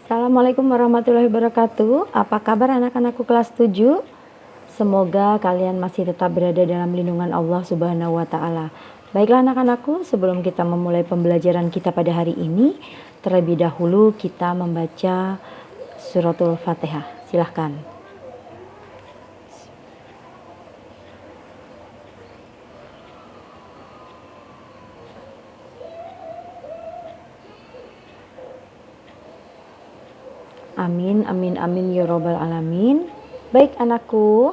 Assalamualaikum warahmatullahi wabarakatuh. Apa kabar anak-anakku kelas 7? Semoga kalian masih tetap berada dalam lindungan Allah Subhanahu wa taala. Baiklah anak-anakku, sebelum kita memulai pembelajaran kita pada hari ini, terlebih dahulu kita membaca suratul Fatihah. Silahkan. Amin, amin, amin ya robbal alamin. Baik anakku,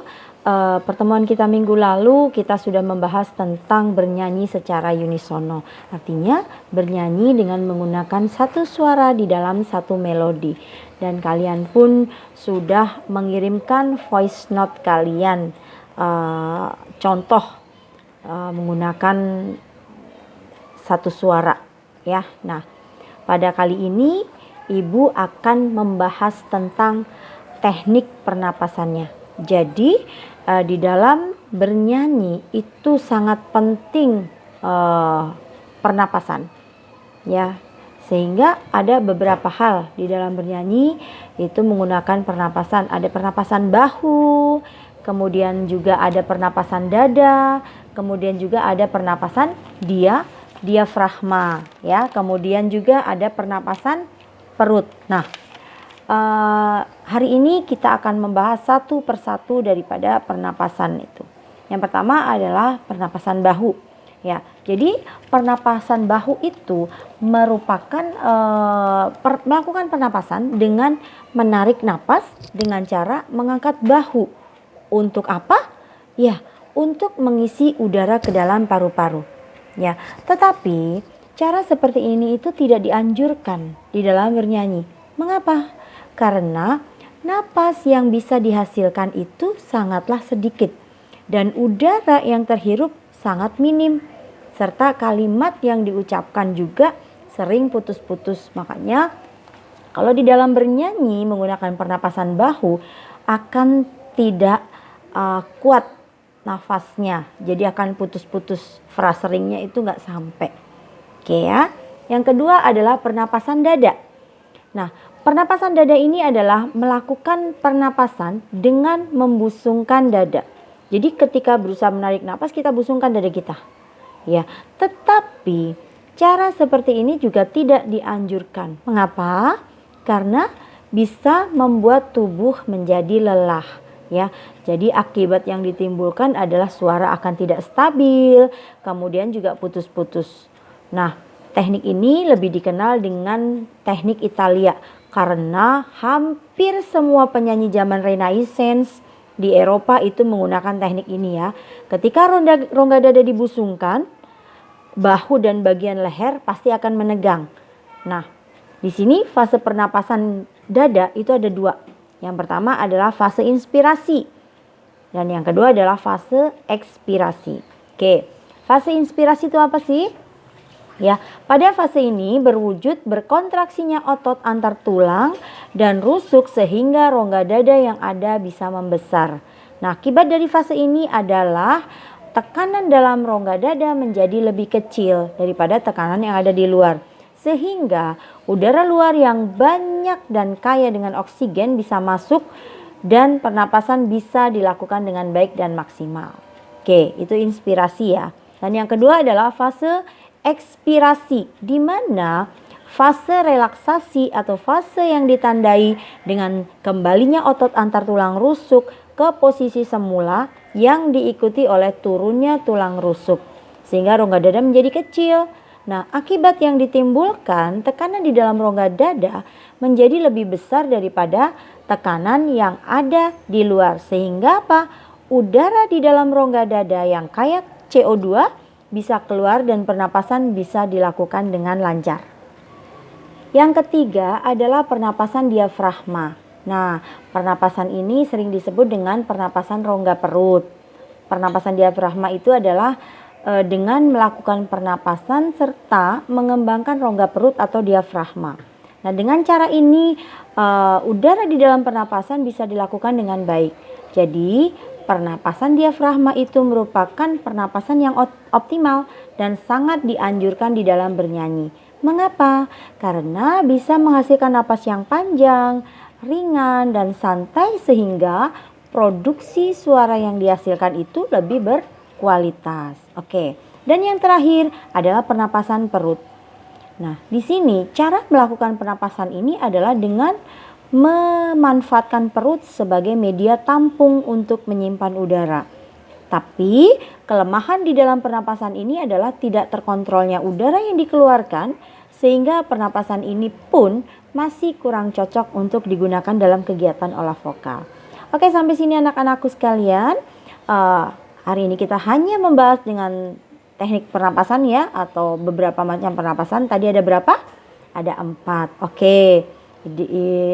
pertemuan kita minggu lalu kita sudah membahas tentang bernyanyi secara unisono. Artinya bernyanyi dengan menggunakan satu suara di dalam satu melodi. Dan kalian pun sudah mengirimkan voice note kalian, contoh menggunakan satu suara ya. Nah, pada kali ini Ibu akan membahas tentang teknik pernapasannya. Jadi di dalam bernyanyi itu sangat penting pernapasan, ya. Sehingga ada beberapa hal di dalam bernyanyi itu menggunakan pernapasan. Ada pernapasan bahu, kemudian juga ada pernapasan dada, kemudian juga ada pernapasan diafragma, ya. Kemudian juga ada pernapasan perut. Nah, hari ini kita akan membahas satu persatu daripada pernapasan itu. Yang pertama adalah pernapasan bahu. Ya, jadi pernapasan bahu itu merupakan melakukan pernapasan dengan menarik napas dengan cara mengangkat bahu. Untuk apa? Ya, untuk mengisi udara ke dalam paru-paru. Ya, tetapi cara seperti ini itu tidak dianjurkan di dalam bernyanyi. Mengapa? Karena napas yang bisa dihasilkan itu sangatlah sedikit dan udara yang terhirup sangat minim, serta kalimat yang diucapkan juga sering putus-putus. Makanya kalau di dalam bernyanyi menggunakan pernapasan bahu akan tidak kuat nafasnya, jadi akan putus-putus, fraseringnya itu nggak sampai. Oke ya. Yang kedua adalah pernapasan dada. Nah, pernapasan dada ini adalah melakukan pernapasan dengan membusungkan dada. Jadi ketika berusaha menarik napas kita busungkan dada kita. Ya, tetapi cara seperti ini juga tidak dianjurkan. Mengapa? Karena bisa membuat tubuh menjadi lelah. Ya, jadi akibat yang ditimbulkan adalah suara akan tidak stabil, kemudian juga putus-putus. Nah, teknik ini lebih dikenal dengan teknik Italia karena hampir semua penyanyi zaman Renaissance di Eropa itu menggunakan teknik ini ya. Ketika rongga dada dibusungkan, bahu dan bagian leher pasti akan menegang. Nah, di sini fase pernapasan dada itu ada dua. Yang pertama adalah fase inspirasi dan yang kedua adalah fase ekspirasi. Oke, fase inspirasi itu apa sih? Ya, pada fase ini berwujud berkontraksinya otot antar tulang dan rusuk sehingga rongga dada yang ada bisa membesar. Nah, akibat dari fase ini adalah tekanan dalam rongga dada menjadi lebih kecil daripada tekanan yang ada di luar. Sehingga udara luar yang banyak dan kaya dengan oksigen bisa masuk dan pernapasan bisa dilakukan dengan baik dan maksimal. Oke, itu inspirasi ya. Dan yang kedua adalah fase ekspirasi, di mana fase relaksasi atau fase yang ditandai dengan kembalinya otot antar tulang rusuk ke posisi semula yang diikuti oleh turunnya tulang rusuk sehingga rongga dada menjadi kecil. Nah, akibat yang ditimbulkan tekanan di dalam rongga dada menjadi lebih besar daripada tekanan yang ada di luar sehingga apa? Udara di dalam rongga dada yang kaya CO2 bisa keluar dan pernapasan bisa dilakukan dengan lancar. Yang ketiga adalah pernapasan diafragma. Nah, pernapasan ini sering disebut dengan pernapasan rongga perut. Pernapasan diafragma itu adalah dengan melakukan pernapasan serta mengembangkan rongga perut atau diafragma. Nah, dengan cara ini udara di dalam pernapasan bisa dilakukan dengan baik. Jadi pernapasan diafragma itu merupakan pernapasan yang optimal dan sangat dianjurkan di dalam bernyanyi. Mengapa? Karena bisa menghasilkan napas yang panjang, ringan, dan santai sehingga produksi suara yang dihasilkan itu lebih berkualitas. Oke. Dan yang terakhir adalah pernapasan perut. Nah, di sini cara melakukan pernapasan ini adalah dengan memanfaatkan perut sebagai media tampung untuk menyimpan udara. Tapi kelemahan di dalam pernapasan ini adalah tidak terkontrolnya udara yang dikeluarkan sehingga pernapasan ini pun masih kurang cocok untuk digunakan dalam kegiatan olah vokal. Oke, sampai sini anak-anakku sekalian. Hari ini kita hanya membahas dengan teknik pernapasan ya, atau beberapa macam pernapasan. Tadi ada berapa? Ada 4. Oke.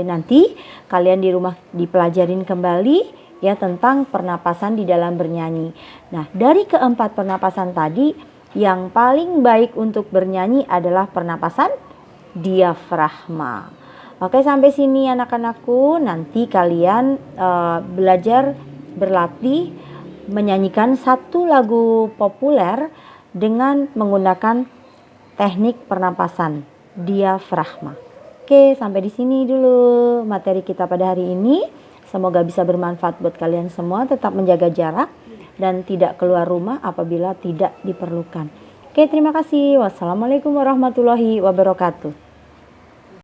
Nanti kalian di rumah dipelajarin kembali ya tentang pernapasan di dalam bernyanyi. Nah, dari keempat pernapasan tadi, yang paling baik untuk bernyanyi adalah pernapasan diafragma. Oke, sampai sini anak-anakku. Nanti kalian belajar berlatih menyanyikan satu lagu populer dengan menggunakan teknik pernapasan diafragma. Oke, sampai di sini dulu materi kita pada hari ini. Semoga bisa bermanfaat buat kalian semua. Tetap menjaga jarak dan tidak keluar rumah apabila tidak diperlukan. Oke, terima kasih. Wassalamualaikum warahmatullahi wabarakatuh.